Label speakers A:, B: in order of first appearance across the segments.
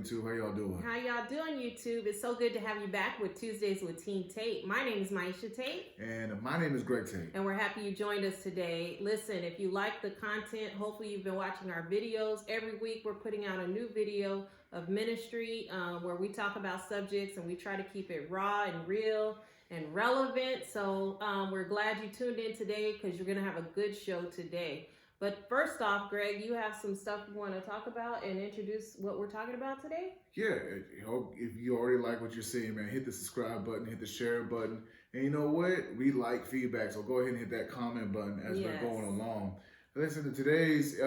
A: YouTube? How y'all doing?
B: How y'all doing, YouTube? It's so good to have you back with Tuesdays with TeamTate. My name is Maisha Tate.
A: And my name is Greg Tate.
B: And we're happy you joined us today. Listen, if you like the content, hopefully you've been watching our videos. Every week we're putting out a new video of ministry where we talk about subjects and we try to keep it raw and real and relevant. So we're glad you tuned in today because you're going to have a good show today. But first off, Greg, you have some stuff you want to talk about and introduce what we're talking about today?
A: Yeah, if you already like what you're seeing, man, hit the subscribe button, hit the share button. And you know what? We like feedback, so go ahead and hit that comment button as we're going along. Listen, today's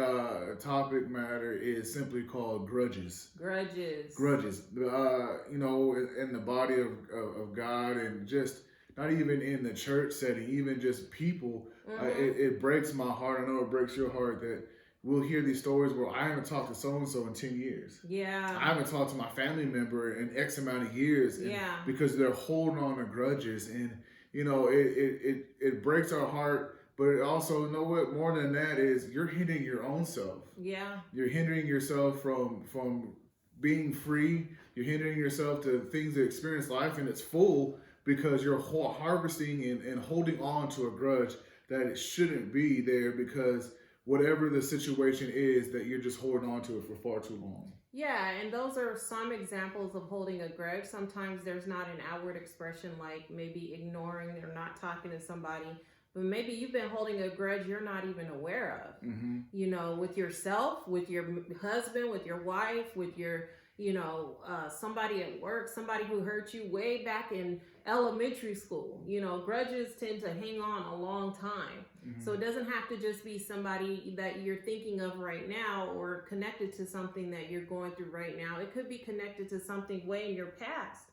A: topic matter is simply called grudges.
B: Grudges.
A: Grudges. You know, in the body of God, and just not even in the church setting, even just people. It breaks my heart. I know it breaks your heart that we'll hear these stories where I haven't talked to so-and-so in 10 years.
B: Yeah.
A: I haven't talked to my family member in X amount of years. Because they're holding on to grudges. And, you know, it breaks our heart. But it also, you know what, more than that is you're hindering your own self.
B: Yeah.
A: You're hindering yourself from being free. You're hindering yourself to things that experience life in its full because you're harvesting and holding on to a grudge that it shouldn't be there because whatever the situation is that you're just holding on to it for far too long.
B: Yeah, and those are some examples of holding a grudge. Sometimes there's not an outward expression like maybe ignoring or not talking to somebody, but maybe you've been holding a grudge you're not even aware of. You know, with yourself, with your husband, with your wife, with your, you know, somebody at work, somebody who hurt you way back in elementary school. You know, grudges tend to hang on a long time. So it doesn't have to just be somebody that you're thinking of right now or connected to something that you're going through right now. It could be connected to something way in your past,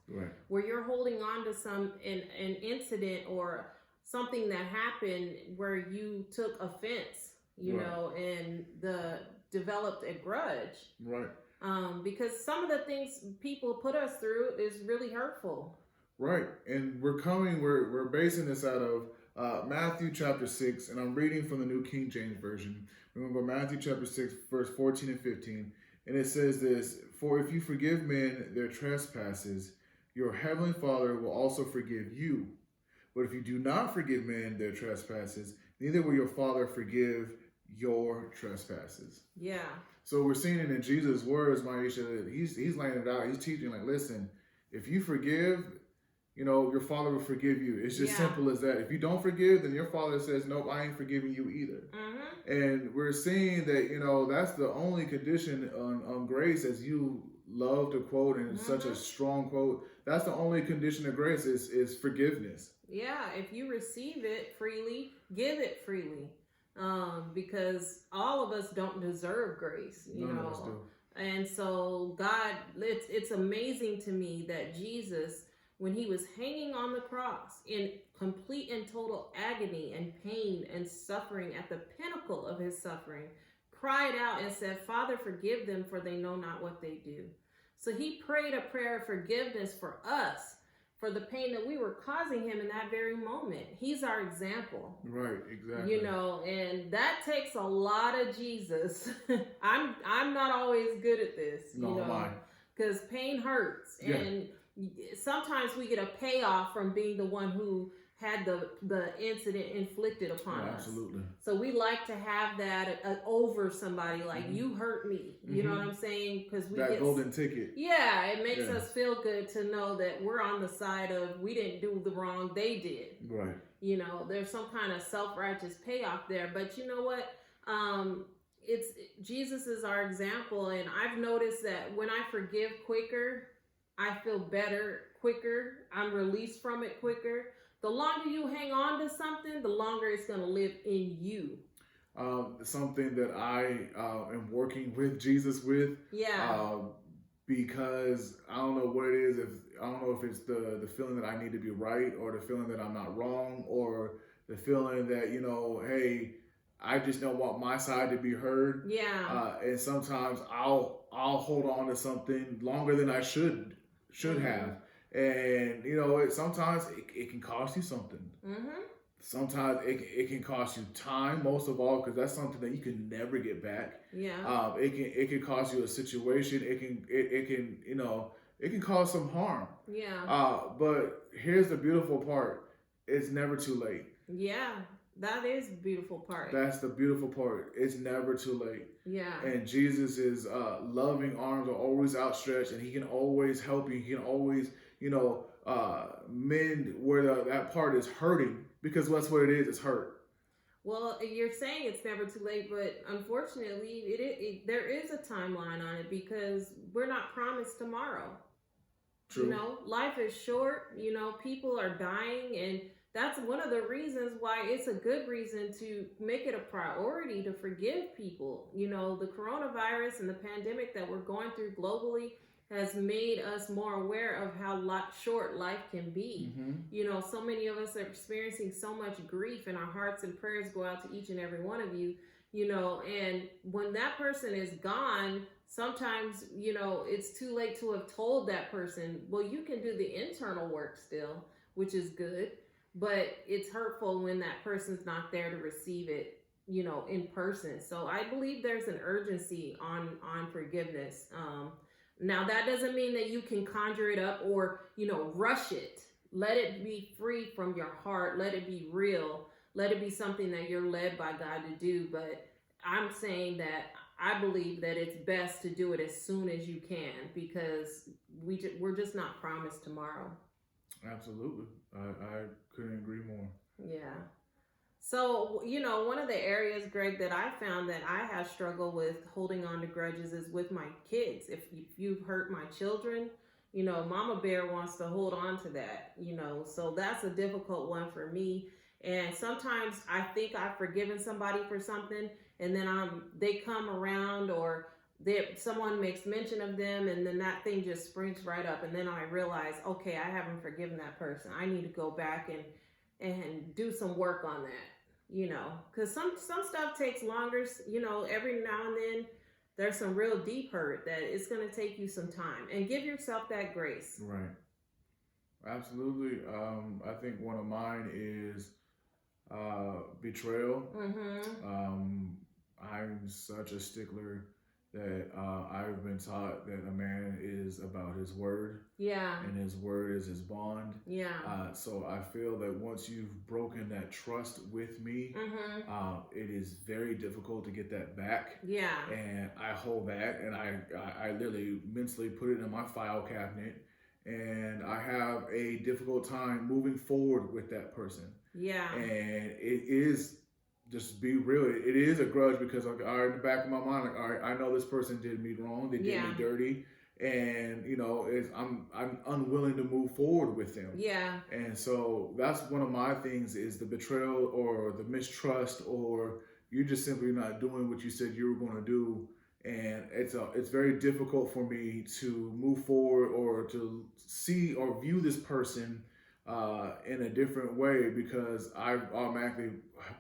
B: where you're holding on to an incident or something that happened where you took offense, you know, and developed a grudge. Because some of the things people put us through is really hurtful.
A: And we're basing this out of Matthew chapter 6, and I'm reading from the New King James Version. Remember Matthew chapter 6, verse 14 and 15. And it says this, "For if you forgive men their trespasses, your heavenly Father will also forgive you. But if you do not forgive men their trespasses, neither will your Father forgive your trespasses."
B: Yeah.
A: So we're seeing it in Jesus' words, Maisha, that he's laying it out. He's teaching, like, listen, if you forgive, you know, your Father will forgive you. It's just simple as that. If you don't forgive, then your Father says, nope, I ain't forgiving you either. And we're seeing that, you know, that's the only condition on grace, as you love to quote, and such a strong quote. That's the only condition of grace is forgiveness.
B: Yeah, if you receive it freely, give it freely. Because all of us don't deserve grace, you
A: None
B: know.
A: of us do.
B: And so God, it's amazing to me that Jesus, when he was hanging on the cross in complete and total agony and pain and suffering at the pinnacle of his suffering, cried out and said, "Father, forgive them, for they know not what they do." So he prayed a prayer of forgiveness for us, for the pain that we were causing him in that very moment. He's our example.
A: Right, exactly.
B: You know, and that takes a lot of Jesus. I'm not always good at this, you know, because pain hurts. And sometimes we get a payoff from being the one who had the incident inflicted upon us.
A: Absolutely.
B: So we like to have that over somebody, like, you hurt me. You know what I'm saying? Because we
A: get golden ticket.
B: Yeah, it makes us feel good to know that we're on the side of we didn't do the wrong, they did.
A: Right.
B: You know, there's some kind of self-righteous payoff there. But you know what? Jesus is our example, and I've noticed that when I forgive quicker, I feel better quicker. I'm released from it quicker. The longer you hang on to something, the longer it's going to live in you.
A: Something that I am working with Jesus with. Because I don't know what it is. I don't know if it's the feeling that I need to be right, or the feeling that I'm not wrong, or the feeling that, you know, hey, I just don't want my side to be heard. And sometimes I'll hold on to something longer than I should have. And, you know, sometimes it can cost you something. Sometimes it can cost you time, most of all, because that's something that you can never get back.
B: Yeah.
A: It can cost you a situation. It can it can cause some harm.
B: Yeah.
A: But here's the beautiful part: it's never too late.
B: Yeah. That is the beautiful part.
A: That's the beautiful part. It's never too late.
B: Yeah.
A: And Jesus' loving arms are always outstretched, and He can always help you. He can always, mend where that part is hurting, because that's what it is. It's hurt.
B: Well, you're saying it's never too late, but unfortunately, there is a timeline on it because we're not promised tomorrow.
A: True.
B: Life is short. People are dying, and that's one of the reasons why it's a good reason to make it a priority to forgive people. The coronavirus and the pandemic that we're going through globally has made us more aware of how short life can be.
A: Mm-hmm.
B: So many of us are experiencing so much grief, and our hearts and prayers go out to each and every one of you. And when that person is gone, sometimes, it's too late to have told that person. Well, you can do the internal work still, which is good, but it's hurtful when that person's not there to receive it, in person. So I believe there's an urgency on forgiveness. Now that doesn't mean that you can conjure it up or, rush it. Let it be free from your heart. Let it be real. Let it be something that you're led by God to do. But I'm saying that I believe that it's best to do it as soon as you can, because we're just not promised tomorrow.
A: Absolutely. I couldn't agree more.
B: Yeah. So, one of the areas, Greg, that I found that I have struggled with holding on to grudges is with my kids. If you've hurt my children, Mama Bear wants to hold on to that, so that's a difficult one for me. And sometimes I think I've forgiven somebody for something, and then they come around, or someone makes mention of them, and then that thing just springs right up, and then I realize, okay, I haven't forgiven that person. I need to go back and do some work on that, because some stuff takes longer. Every now and then there's some real deep hurt that it's going to take you some time, and give yourself that grace.
A: Right. Absolutely. I think one of mine is betrayal.
B: Mm-hmm.
A: I'm such a stickler that I've been taught that a man is about his word.
B: Yeah.
A: And his word is his bond.
B: Yeah.
A: So I feel that once you've broken that trust with me,
B: Mm-hmm.
A: it is very difficult to get that back.
B: Yeah.
A: And I hold that, and I literally mentally put it in my file cabinet, and I have a difficult time moving forward with that person.
B: Yeah.
A: And it is, just be real, it is a grudge, because in the back of my mind, all right, I know this person did me wrong, they did me dirty, and I'm unwilling to move forward with them.
B: Yeah.
A: And so that's one of my things, is the betrayal or the mistrust, or you're just simply not doing what you said you were going to do. And it's very difficult for me to move forward or to see or view this person in a different way, because I automatically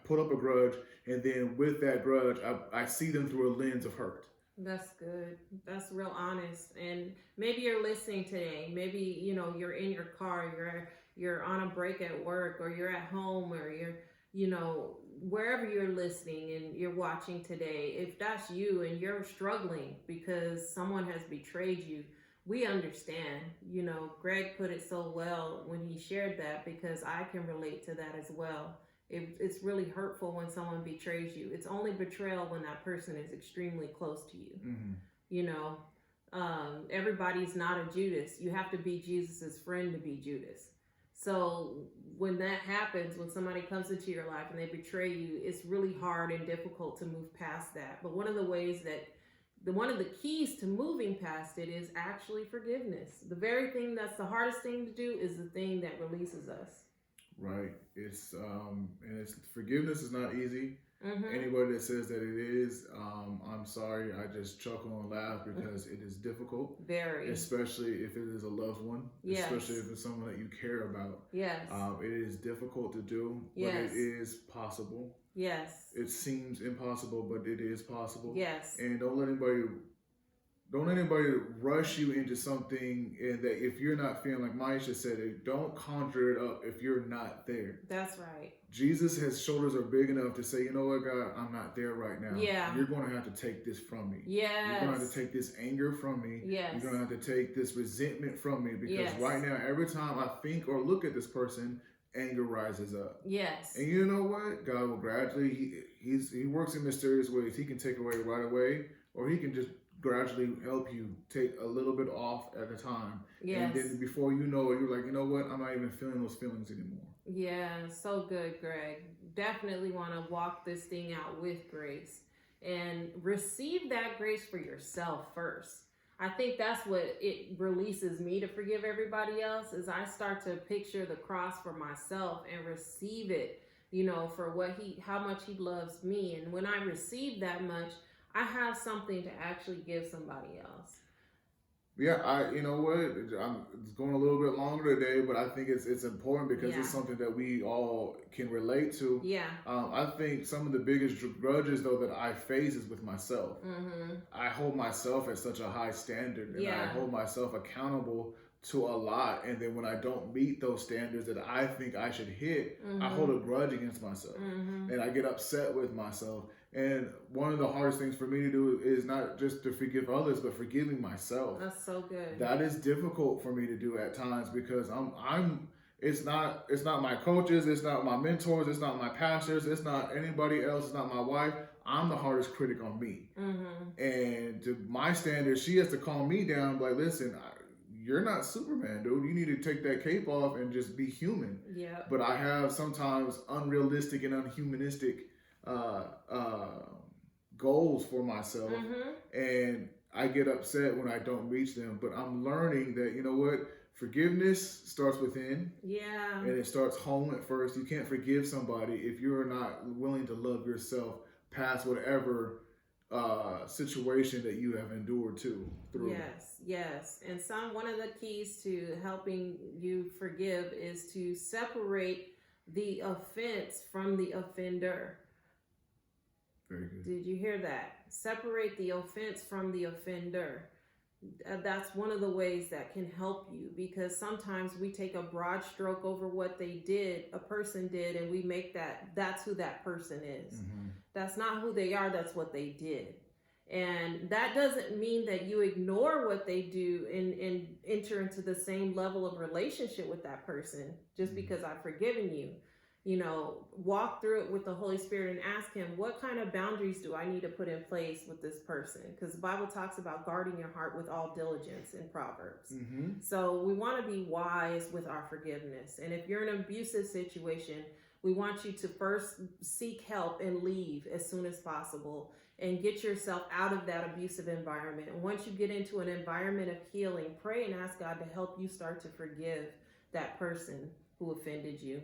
A: put up a grudge, and then with that grudge, I see them through a lens of hurt.
B: That's good. That's real honest. And maybe you're listening today. Maybe you're in your car, you're on a break at work, or you're at home, or you're wherever you're listening and you're watching today. If that's you and you're struggling because someone has betrayed you, we understand. Greg put it so well when he shared that, because I can relate to that as well. It's really hurtful when someone betrays you. It's only betrayal when that person is extremely close to you.
A: Mm-hmm.
B: Everybody's not a Judas. You have to be Jesus's friend to be Judas. So when that happens, when somebody comes into your life and they betray you, it's really hard and difficult to move past that. But one of the keys to moving past it is actually forgiveness. The very thing that's the hardest thing to do is the thing that releases us.
A: Right. It's forgiveness is not easy.
B: Mm-hmm.
A: Anybody that says that it is, I'm sorry. I just chuckle and laugh, because it is difficult.
B: Very.
A: Especially if it is a loved one.
B: Yes.
A: Especially if it's someone that you care about.
B: Yes.
A: It is difficult to do, but
B: yes.
A: it is possible.
B: Yes.
A: It seems impossible, but it is possible.
B: Yes.
A: And don't let anybody don't anybody rush you into something, and that if you're not feeling, like Maisha said, don't conjure it up if you're not there.
B: That's right.
A: Jesus, his shoulders are big enough to say, you know what, God, I'm not there right now.
B: Yeah.
A: You're going to have to take this from me.
B: Yes.
A: You're going to have to take this anger from me.
B: Yes.
A: You're going to have to take this resentment from me, because
B: Yes.
A: right now, every time I think or look at this person, anger rises up.
B: Yes.
A: And you know what? God will gradually, he works in mysterious ways. He can take away right away, or he can just gradually help you take a little bit off at a time.
B: Yes.
A: And then before you know it, you're like, you know what? I'm not even feeling those feelings anymore.
B: Yeah, so good, Greg. Definitely want to walk this thing out with grace and receive that grace for yourself first. I think that's what it releases me to forgive everybody else, is I start to picture the cross for myself and receive it, for how much he loves me. And when I receive that much, I have something to actually give somebody else.
A: Yeah, you know what? It's going a little bit longer today, but I think it's important because it's something that we all can relate to.
B: Yeah.
A: I think some of the biggest grudges, though, that I face is with myself.
B: Mm-hmm.
A: I hold myself at such a high standard, and I hold myself accountable to a lot. And then when I don't meet those standards that I think I should hit, I hold a grudge against myself, and I get upset with myself. And one of the hardest things for me to do is not just to forgive others, but forgiving myself.
B: That's so good.
A: That is difficult for me to do at times, because it's not my coaches, it's not my mentors, it's not my pastors, it's not anybody else, it's not my wife. I'm the hardest critic on me. And to my standards, she has to calm me down, like, listen, you're not Superman, dude. You need to take that cape off and just be human.
B: Yeah.
A: But I have sometimes unrealistic and unhumanistic goals for myself, and I get upset when I don't reach them. But I'm learning that, you know what, forgiveness starts within, and it starts home at first. You can't forgive somebody if you're not willing to love yourself past whatever situation that you have endured through.
B: Yes. And one of the keys to helping you forgive is to separate the offense from the offender.
A: Very good.
B: Did you hear that? Separate the offense from the offender. That's one of the ways that can help you, because sometimes we take a broad stroke over what a person did, and we make that's who that person is. That's not who they are, that's what they did. And that doesn't mean that you ignore what they do and enter into the same level of relationship with that person just because I've forgiven you. Walk through it with the Holy Spirit and ask him, what kind of boundaries do I need to put in place with this person? Because the Bible talks about guarding your heart with all diligence in Proverbs. So we want to be wise with our forgiveness. And if you're in an abusive situation, we want you to first seek help and leave as soon as possible and get yourself out of that abusive environment. And once you get into an environment of healing, pray and ask God to help you start to forgive that person who offended you.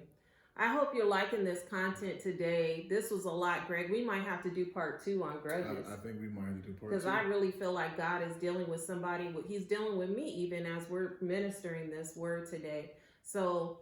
B: I hope you're liking this content today. This was a lot, Greg. We might have to do part 2 on grudges.
A: I think we might have to do part 2.
B: Because I really feel like God is dealing with somebody. He's dealing with me even as we're ministering this word today. So,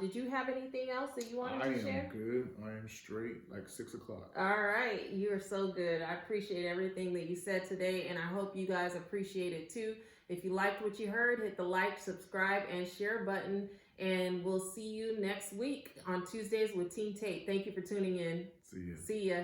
B: did you have anything else that you wanted to share?
A: I am good. I am straight, like 6 o'clock.
B: All right. You are so good. I appreciate everything that you said today, and I hope you guys appreciate it too. If you liked what you heard, hit the like, subscribe, and share button. And we'll see you next week on Tuesdays with TeamTate. Thank you for tuning in.
A: See ya.
B: See ya.